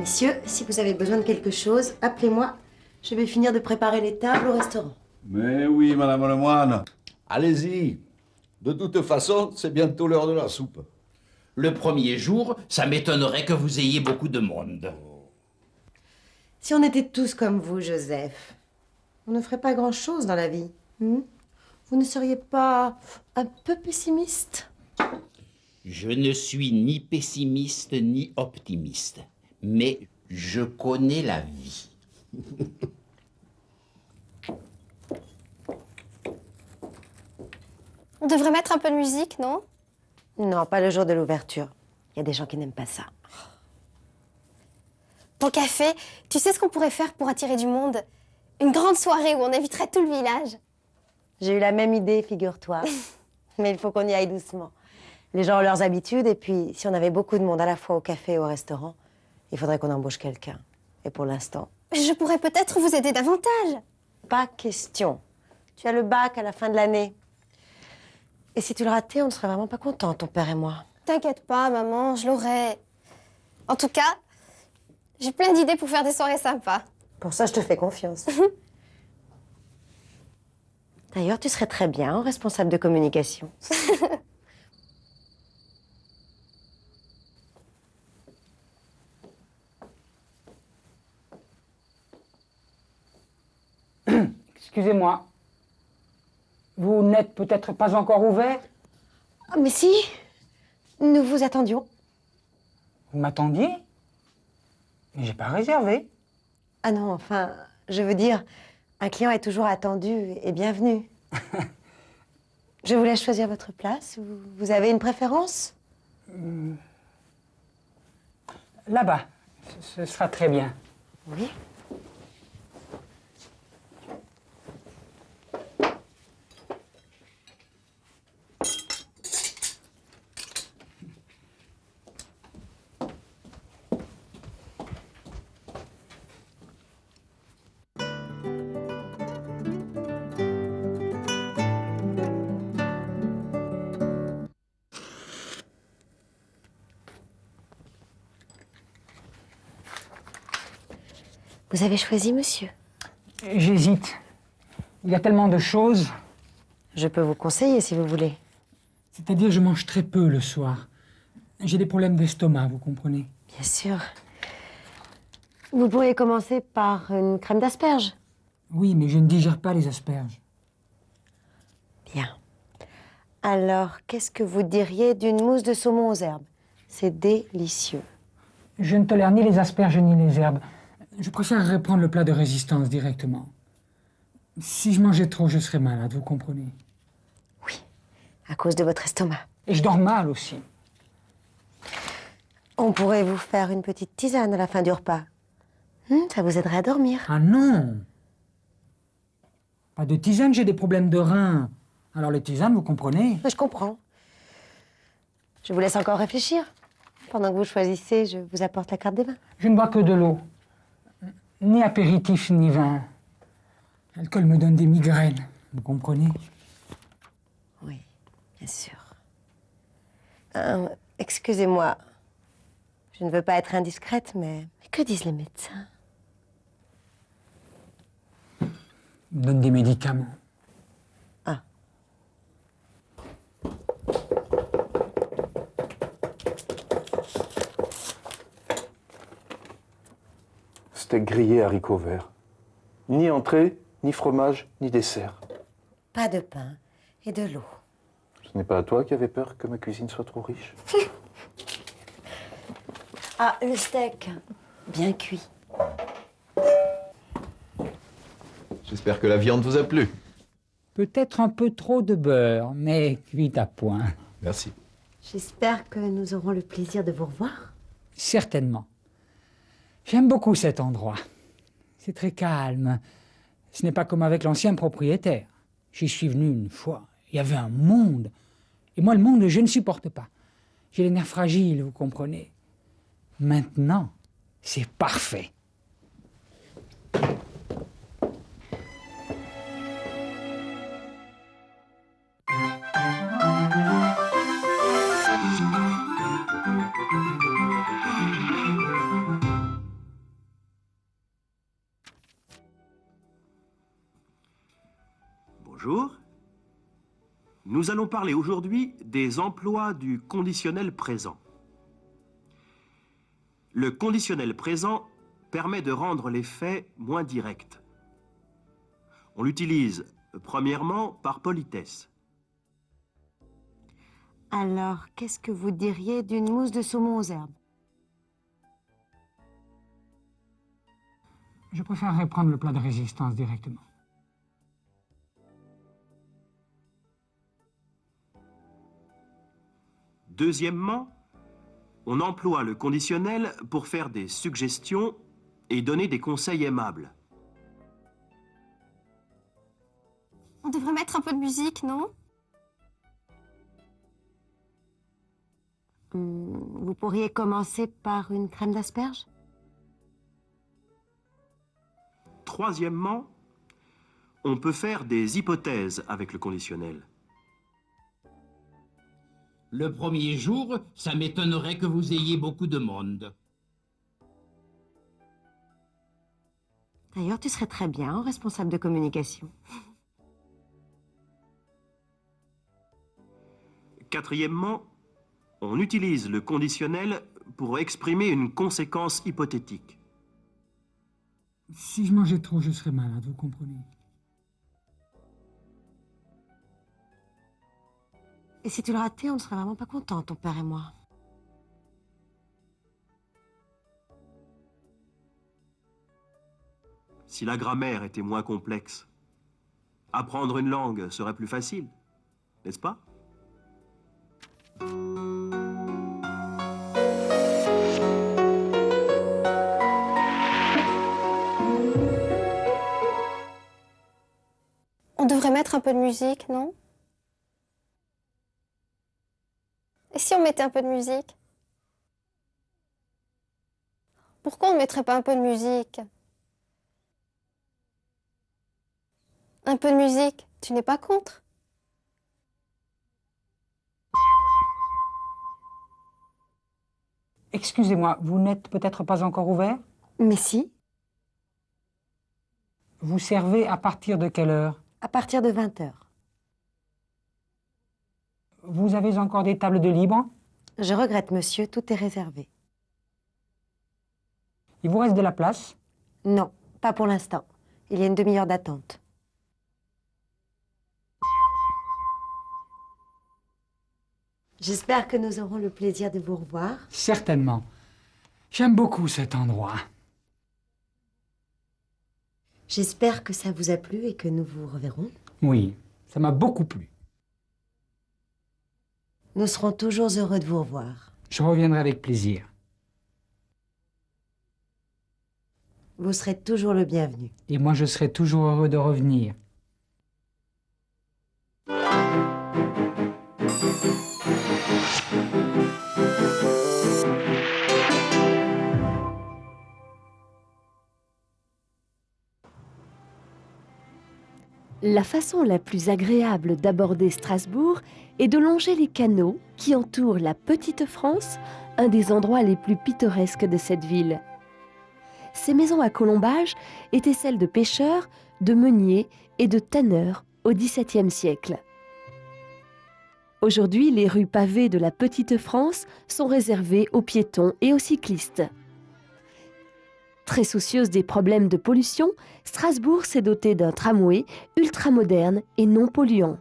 Messieurs, si vous avez besoin de quelque chose, appelez-moi. Je vais finir de préparer les tables au restaurant. Mais oui, Madame Lemoine. Allez-y. De toute façon, c'est bientôt l'heure de la soupe. Le premier jour, ça m'étonnerait que vous ayez beaucoup de monde. Si on était tous comme vous, Joseph, on ne ferait pas grand-chose dans la vie. Vous ne seriez pas un peu pessimiste? Je ne suis ni pessimiste ni optimiste, mais je connais la vie. On devrait mettre un peu de musique, non? Non, pas le jour de l'ouverture. Il y a des gens qui n'aiment pas ça. Pour café, tu sais ce qu'on pourrait faire pour attirer du monde? Une grande soirée où on inviterait tout le village. J'ai eu la même idée, figure-toi. Mais il faut qu'on y aille doucement. Les gens ont leurs habitudes, et puis si on avait beaucoup de monde à la fois au café et au restaurant, il faudrait qu'on embauche quelqu'un. Et pour l'instant... Je pourrais peut-être vous aider davantage. Pas question. Tu as le bac à la fin de l'année. Et si tu le ratais, on ne serait vraiment pas contents, ton père et moi. T'inquiète pas, maman, je l'aurai. En tout cas, j'ai plein d'idées pour faire des soirées sympas. Pour ça, je te fais confiance. D'ailleurs, tu serais très bien responsable de communication. Excusez-moi. Vous n'êtes peut-être pas encore ouvert? Ah, mais si, nous vous attendions. Vous m'attendiez? Mais j'ai pas réservé. Ah non, enfin, je veux dire, un client est toujours attendu et bienvenu. Je vous laisse choisir votre place. Vous avez une préférence? Là-bas, ce sera très bien. Oui. Vous avez choisi, monsieur? J'hésite. Il y a tellement de choses. Je peux vous conseiller, si vous voulez. C'est-à-dire, je mange très peu le soir. J'ai des problèmes d'estomac, vous comprenez? Bien sûr. Vous pourriez commencer par une crème d'asperges. Oui, mais je ne digère pas les asperges. Bien. Alors, qu'est-ce que vous diriez d'une mousse de saumon aux herbes? C'est délicieux. Je ne tolère ni les asperges ni les herbes. Je préférerais prendre le plat de résistance directement. Si je mangeais trop, je serais malade, vous comprenez? Oui, à cause de votre estomac. Et je dors mal aussi. On pourrait vous faire une petite tisane à la fin du repas. Ça vous aiderait à dormir. Ah non! Pas de tisane, j'ai des problèmes de reins. Alors les tisanes, vous comprenez? Je comprends. Je vous laisse encore réfléchir. Pendant que vous choisissez, je vous apporte la carte des vins. Je ne bois que de l'eau. Ni apéritif, ni vin. L'alcool me donne des migraines, vous comprenez? Oui, bien sûr. Excusez-moi. Je ne veux pas être indiscrète, mais que disent les médecins? Ils me donnent des médicaments. Ah. Steak grillé haricots verts. Ni entrée, ni fromage, ni dessert. Pas de pain et de l'eau. Ce n'est pas à toi qui avais peur que ma cuisine soit trop riche? Ah, le steak, bien cuit. J'espère que la viande vous a plu. Peut-être un peu trop de beurre, mais cuite à point. Merci. J'espère que nous aurons le plaisir de vous revoir. Certainement. J'aime beaucoup cet endroit. C'est très calme. Ce n'est pas comme avec l'ancien propriétaire. J'y suis venu une fois. Il y avait un monde. Et moi, le monde, je ne supporte pas. J'ai les nerfs fragiles, vous comprenez. Maintenant, c'est parfait. Bonjour. Nous allons parler aujourd'hui des emplois du conditionnel présent. Le conditionnel présent permet de rendre les faits moins directs. On l'utilise premièrement par politesse. Alors, qu'est-ce que vous diriez d'une mousse de saumon aux herbes? Je préférerais prendre le plat de résistance directement. Deuxièmement, on emploie le conditionnel pour faire des suggestions et donner des conseils aimables. On devrait mettre un peu de musique, non? Vous pourriez commencer par une crème d'asperges? Troisièmement, on peut faire des hypothèses avec le conditionnel. Le premier jour, ça m'étonnerait que vous ayez beaucoup de monde. D'ailleurs, tu serais très bien en responsable de communication. Quatrièmement, on utilise le conditionnel pour exprimer une conséquence hypothétique. Si je mangeais trop, je serais malade, vous comprenez? Et si tu le ratais, on ne serait vraiment pas contents, ton père et moi. Si la grammaire était moins complexe, apprendre une langue serait plus facile, n'est-ce pas? On devrait mettre un peu de musique, non? Et si on mettait un peu de musique? Pourquoi on ne mettrait pas un peu de musique? Un peu de musique, tu n'es pas contre? Excusez-moi, vous n'êtes peut-être pas encore ouvert? Mais si, Vous servez à partir de quelle heure? à partir de 20h. Vous avez encore des tables de libre? Je regrette, monsieur, tout est réservé. Il vous reste de la place? Non, pas pour l'instant. Il y a une demi-heure d'attente. J'espère que nous aurons le plaisir de vous revoir. Certainement. J'aime beaucoup cet endroit. J'espère que ça vous a plu et que nous vous reverrons. Oui, ça m'a beaucoup plu. Nous serons toujours heureux de vous revoir. Je reviendrai avec plaisir. Vous serez toujours le bienvenu. Et moi, je serai toujours heureux de revenir. La façon la plus agréable d'aborder Strasbourg est de longer les canaux qui entourent la Petite France, un des endroits les plus pittoresques de cette ville. Ces maisons à colombages étaient celles de pêcheurs, de meuniers et de tanneurs au XVIIe siècle. Aujourd'hui, les rues pavées de la Petite France sont réservées aux piétons et aux cyclistes. Très soucieuse des problèmes de pollution, Strasbourg s'est dotée d'un tramway ultramoderne et non polluant.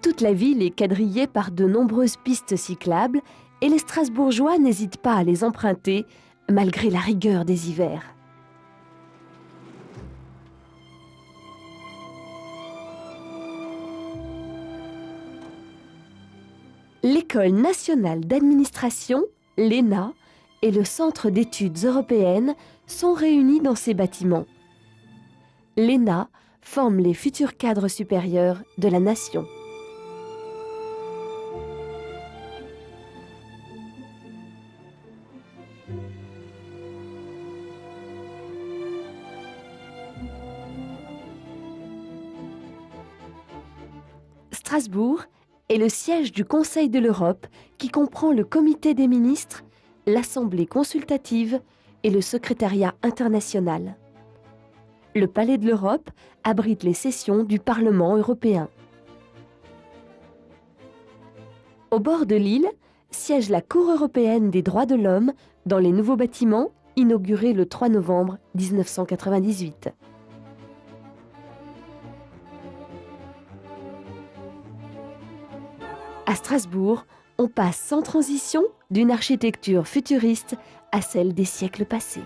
Toute la ville est quadrillée par de nombreuses pistes cyclables et les Strasbourgeois n'hésitent pas à les emprunter malgré la rigueur des hivers. L'École nationale d'administration, l'ENA, et le Centre d'études européennes sont réunis dans ces bâtiments. L'ENA forme les futurs cadres supérieurs de la nation. Strasbourg est le siège du Conseil de l'Europe qui comprend le Comité des ministres, l'Assemblée consultative et le secrétariat international. Le Palais de l'Europe abrite les sessions du Parlement européen. Au bord de l'île siège la Cour européenne des droits de l'homme dans les nouveaux bâtiments inaugurés le 3 novembre 1998. À Strasbourg, on passe sans transition d'une architecture futuriste à celle des siècles passés.